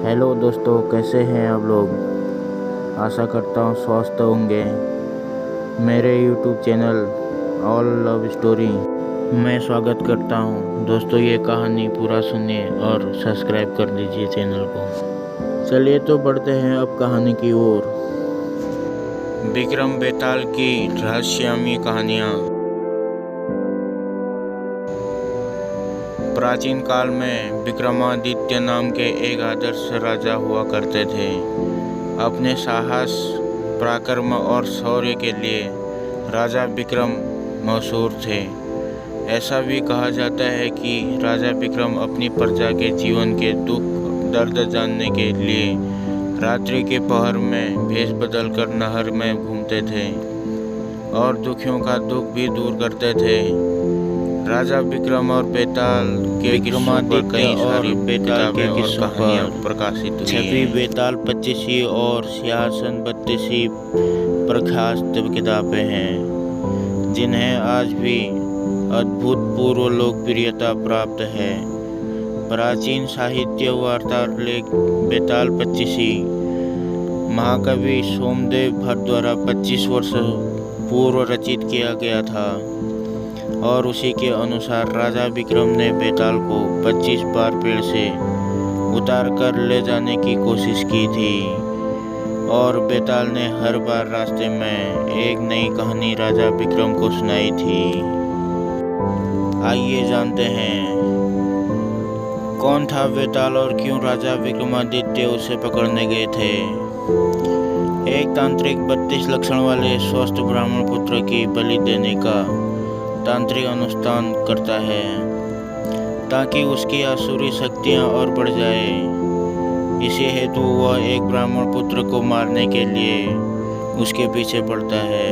Hello दोस्तों, कैसे हैं आप लोग। आशा करता हूँ स्वस्थ होंगे। मेरे YouTube channel all love story में स्वागत करता हूँ। दोस्तों, ये कहानी पूरा सुनिए और सब्सक्राइब कर लीजिए चैनल को। चलिए तो बढ़ते हैं अब कहानी की ओर। विक्रम बेताल की रहस्यमयी कहानियाँ। प्राचीन काल में विक्रमादित्य नाम के एक आदर्श राजा हुआ करते थे। अपने साहस, पराक्रम और शौर्य के लिए राजा विक्रम मशहूर थे। ऐसा भी कहा जाता है कि राजा विक्रम अपनी प्रजा के जीवन के दुख दर्द जानने के लिए रात्रि के पहर में भेष बदलकर नहर में घूमते थे और दुखियों का दुख भी दूर करते थे। राजा विक्रम और बेताल के विक्रमादित्य कई सारी बेताल के किस्सों पर प्रकाशित हुई छपी बेताल 25वीं और सिंहासन 32वीं प्रख्यात किताबें हैं, जिन्हें आज भी अभूतपूर्व लोकप्रियता प्राप्त है। प्राचीन साहित्य वार्तालेख बेताल 25वीं महाकवि सोमदेव भट्ट द्वारा 25 वर्ष पूर्व रचित किया गया था और उसी के अनुसार राजा विक्रम ने बेताल को 25 बार पेड़ से उतार कर ले जाने की कोशिश की थी और बेताल ने हर बार रास्ते में एक नई कहानी राजा विक्रम को सुनाई थी। आइए जानते हैं कौन था बेताल और क्यों राजा विक्रमादित्य उसे पकड़ने गए थे। एक तांत्रिक 32 लक्षण वाले स्वस्थ ब्राह्मण पुत्र की बलि देने का तांत्रिक अनुष्ठान करता है ताकि उसकी आसुरी शक्तियां और बढ़ जाए। इसी हेतु वह एक ब्राह्मण पुत्र को मारने के लिए उसके पीछे पड़ता है,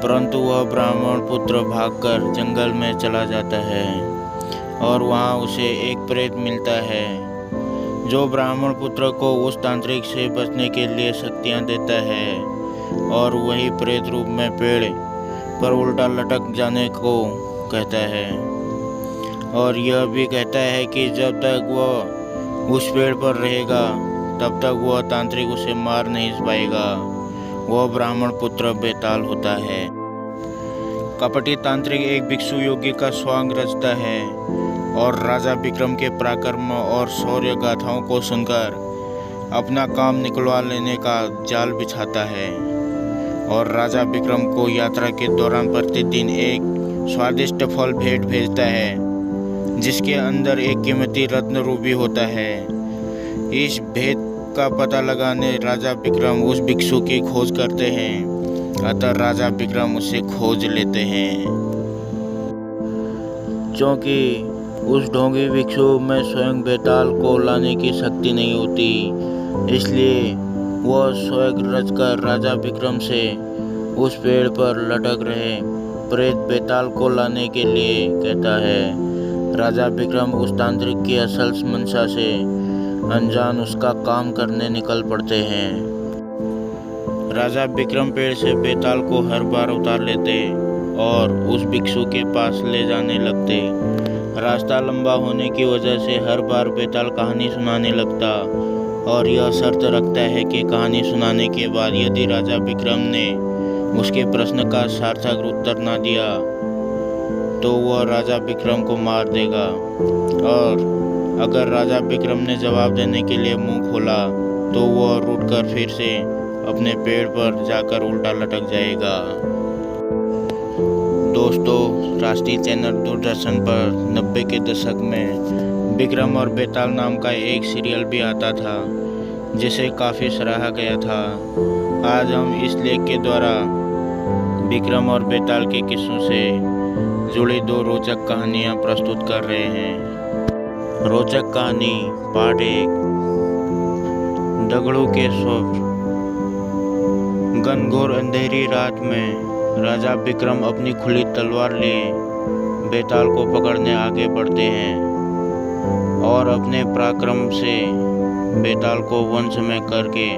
परंतु वह ब्राह्मण पुत्र भागकर जंगल में चला जाता है और वहां उसे एक प्रेत मिलता है जो ब्राह्मण पुत्र को उस तांत्रिक से बचने के लिए शक्तियां देता है और वही प्रेत रूप में पेड़ पर उल्टा लटक जाने को कहता है और यह भी कहता है कि जब तक वह उस पेड़ पर रहेगा तब तक वह तांत्रिक उसे मार नहीं पाएगा। वह ब्राह्मण पुत्र बेताल होता है। कपटी तांत्रिक एक भिक्षु योगी का स्वांग रचता है और राजा विक्रम के पराक्रम और शौर्य गाथाओं को सुनकर अपना काम निकलवा लेने का जाल बिछाता है और राजा विक्रम को यात्रा के दौरान प्रतिदिन एक स्वादिष्ट फल भेंट भेजता है जिसके अंदर एक कीमती रत्न रूबी होता है। इस भेंट का पता लगाने राजा विक्रम उस भिक्षु की खोज करते हैं, अतः राजा विक्रम उसे खोज लेते हैं। क्योंकि उस ढोंगी भिक्षु में स्वयं बेताल को लाने की शक्ति नहीं होती, इसलिए वह स्वयं रचकर राजा विक्रम से उस पेड़ पर लटक रहे प्रेत बेताल को लाने के लिए कहता है। राजा विक्रम उस तांत्रिक की असल मंशा से अनजान उसका काम करने निकल पड़ते हैं। राजा विक्रम पेड़ से बेताल को हर बार उतार लेते और उस भिक्षु के पास ले जाने लगते। रास्ता लंबा होने की वजह से हर बार बेताल कहानी सुनाने लगता और यह शर्त रखता है कि कहानी सुनाने के बाद यदि राजा विक्रम ने उसके प्रश्न का सार्थक उत्तर न दिया तो वह राजा विक्रम को मार देगा और अगर राजा विक्रम ने जवाब देने के लिए मुंह खोला तो वह रूठकर फिर से अपने पेड़ पर जाकर उल्टा लटक जाएगा। दोस्तों, राष्ट्रीय चैनल दूरदर्शन पर 90 के दशक में विक्रम और बेताल नाम का एक सीरियल भी आता था जिसे काफ़ी सराहा गया था। आज हम इस लेख के द्वारा विक्रम और बेताल के किस्सों से जुड़ी 2 रोचक कहानियाँ प्रस्तुत कर रहे हैं। रोचक कहानी पार्ट 1, दगड़ों के स्वर। घनघोर अंधेरी रात में राजा विक्रम अपनी खुली तलवार लिए बेताल को पकड़ने आगे बढ़ते हैं और अपने पराक्रम से बेताल को वंश में करके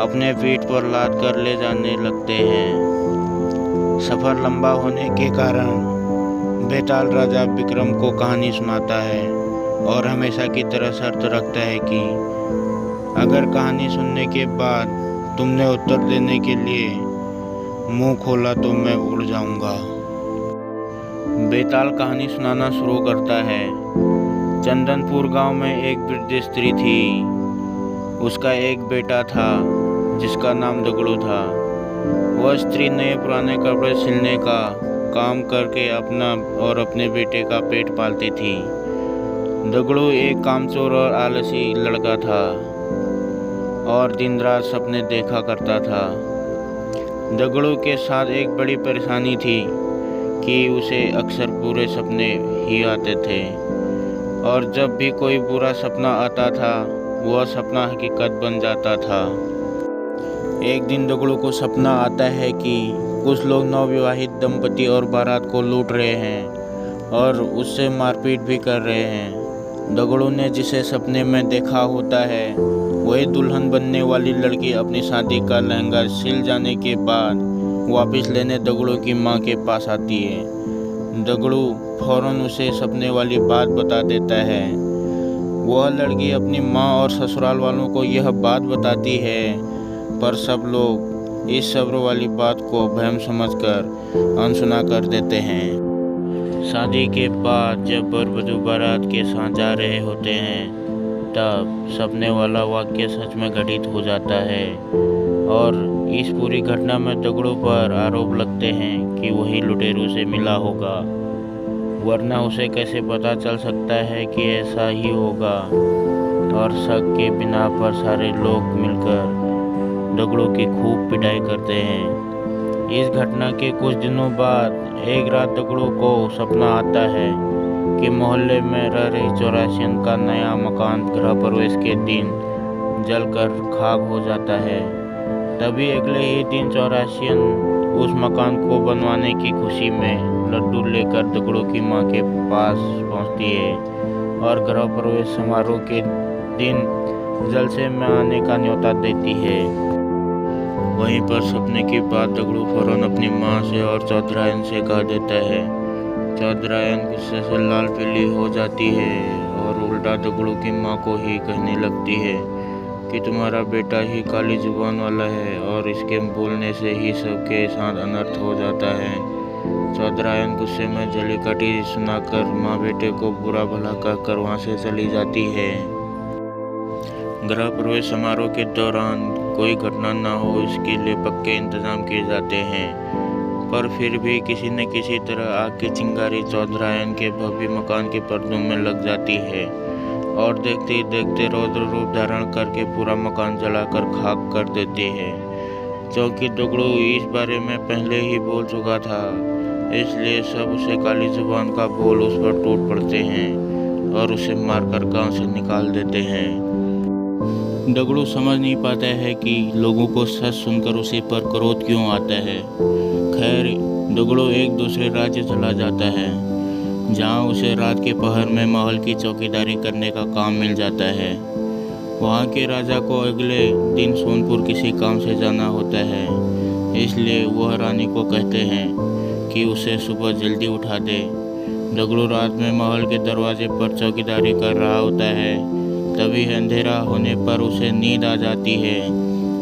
अपने पीठ पर लाद कर ले जाने लगते हैं। सफ़र लंबा होने के कारण बेताल राजा विक्रम को कहानी सुनाता है और हमेशा की तरह शर्त रखता है कि अगर कहानी सुनने के बाद तुमने उत्तर देने के लिए मुंह खोला तो मैं उड़ जाऊंगा। बेताल कहानी सुनाना शुरू करता है। चंदनपुर गांव में एक वृद्ध स्त्री थी। उसका एक बेटा था जिसका नाम दगड़ू था। वह स्त्री नए पुराने कपड़े सिलने का काम करके अपना और अपने बेटे का पेट पालती थी। दगड़ू एक कामचोर और आलसी लड़का था और दिन रात सपने देखा करता था। दगड़ू के साथ एक बड़ी परेशानी थी कि उसे अक्सर बुरे सपने ही आते थे और जब भी कोई बुरा सपना आता था वह सपना हकीकत बन जाता था। एक दिन दगड़ू को सपना आता है कि कुछ लोग नवविवाहित दंपति और बारात को लूट रहे हैं और उससे मारपीट भी कर रहे हैं। दगड़ू ने जिसे सपने में देखा होता है वही दुल्हन बनने वाली लड़की अपनी शादी का लहंगा सिल जाने के बाद वापस लेने दगड़ू की माँ के पास आती है। दगड़ू फौरन उसे सपने वाली बात बता देता है। वह लड़की अपनी माँ और ससुराल वालों को यह बात बताती है, पर सब लोग इस सब्र वाली बात को वहम समझकर अनसुना कर देते हैं। शादी के बाद जब वर वधू बारात के साथ जा रहे होते हैं तब सपने वाला वाक्य सच में घटित हो जाता है और इस पूरी घटना में दगड़ू पर आरोप लगते हैं कि वही लुटेरों से मिला होगा, वरना उसे कैसे पता चल सकता है कि ऐसा ही होगा। और शक के बिना पर सारे लोग मिलकर दगड़ू की खूब पिटाई करते हैं। इस घटना के कुछ दिनों बाद एक रात दगड़ू को सपना आता है कि मोहल्ले में रह रही 84 का नया मकान गृह प्रवेश के दिन जलकर खाक हो जाता है। तभी अगले ही दिन 84 उस मकान को बनवाने की खुशी में लड्डू लेकर दगड़ू की माँ के पास पहुँचती है और गृह प्रवेश समारोह के दिन जलसे में आने का न्योता देती है। वहीं पर सपने की बात दगड़ू फौरन अपनी माँ से और चौधरायन से कह देता है। चौधरायन गुस्से से लाल पीली हो जाती है और उल्टा दगड़ू की माँ को ही कहने लगती है कि तुम्हारा बेटा ही काली जुबान वाला है और इसके बोलने से ही सबके साथ अनर्थ हो जाता है। चौधरायन गुस्से में जली कटी सुनाकर माँ बेटे को बुरा भला कहकर वहाँ से चली जाती है। गृह प्रवेश समारोह के दौरान कोई घटना न हो इसके लिए पक्के इंतजाम किए जाते हैं, पर फिर भी किसी न किसी तरह आग की चिंगारी चौधरायन के भव्य मकान के पर्दों में लग जाती है और देखते ही देखते रौद्र रूप धारण करके पूरा मकान जलाकर खाक कर देती है। क्योंकि दगड़ू इस बारे में पहले ही बोल चुका था, इसलिए सब उसे काली जुबान का बोल उस पर टूट पड़ते हैं और उसे मारकर गांव से निकाल देते हैं। दगड़ू समझ नहीं पाता है कि लोगों को सच सुनकर उसी पर क्रोध क्यों आता है। खैर दगड़ू एक दूसरे राज्य चला जाता है जहां उसे रात के पहर में महल की चौकीदारी करने का काम मिल जाता है। वहां के राजा को अगले दिन सोनपुर किसी काम से जाना होता है, इसलिए वह रानी को कहते हैं कि उसे सुबह जल्दी उठा दे। दगड़ू रात में महल के दरवाजे पर चौकीदारी कर रहा होता है। तभी अंधेरा होने पर उसे नींद आ जाती है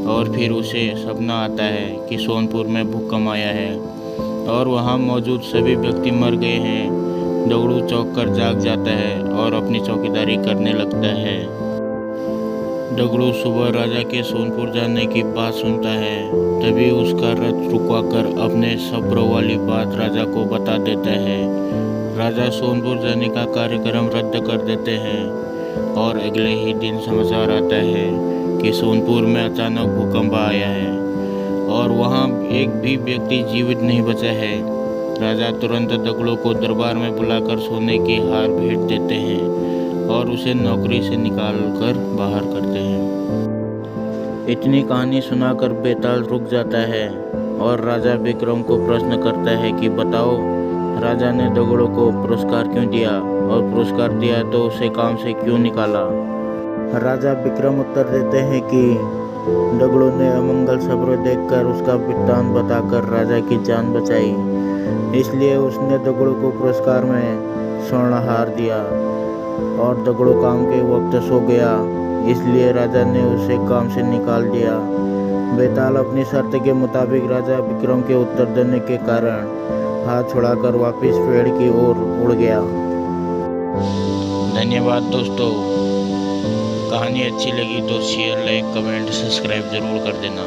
और फिर उसे सपना आता है कि सोनपुर में भूकंप आया है और वहां मौजूद सभी व्यक्ति मर गए हैं। दगड़ू चौंक कर जाग जाता है और अपनी चौकीदारी करने लगता है। दगड़ू सुबह राजा के सोनपुर जाने की बात सुनता है। तभी उसका रथ रुकवाकर अपने सब्र वाली बात राजा को बता देता है। राजा सोनपुर जाने का कार्यक्रम रद्द कर देते हैं और अगले ही दिन समाचार आता है कि सोनपुर में अचानक भूकंप आया है और वहां एक भी व्यक्ति जीवित नहीं बचा है। राजा तुरंत दगड़ू को दरबार में बुलाकर सोने की हार भेंट देते हैं और उसे नौकरी से निकालकर बाहर करते हैं। इतनी कहानी सुनाकर बेताल रुक जाता है और राजा विक्रम को प्रश्न करता है कि बताओ, राजा ने दगड़ू को पुरस्कार क्यों दिया और पुरस्कार दिया तो उसे काम से क्यों निकाला। राजा विक्रम उत्तर देते हैं कि दगड़ू ने अमंगल सब्र देखकर उसका वृत्तांत बताकर राजा की जान बचाई, इसलिए उसने दगड़ू को पुरस्कार में स्वर्णहार दिया। और तगड़ो काम के वक्त सो गया, इसलिए राजा ने उसे काम से निकाल दिया। बेताल अपनी शर्त के मुताबिक राजा विक्रम के उत्तर देने के कारण हाथ छुड़ाकर वापस पेड़ की ओर उड़ गया। धन्यवाद दोस्तों। कहानी अच्छी लगी तो शेयर, लाइक, कमेंट, सब्सक्राइब जरूर कर देना।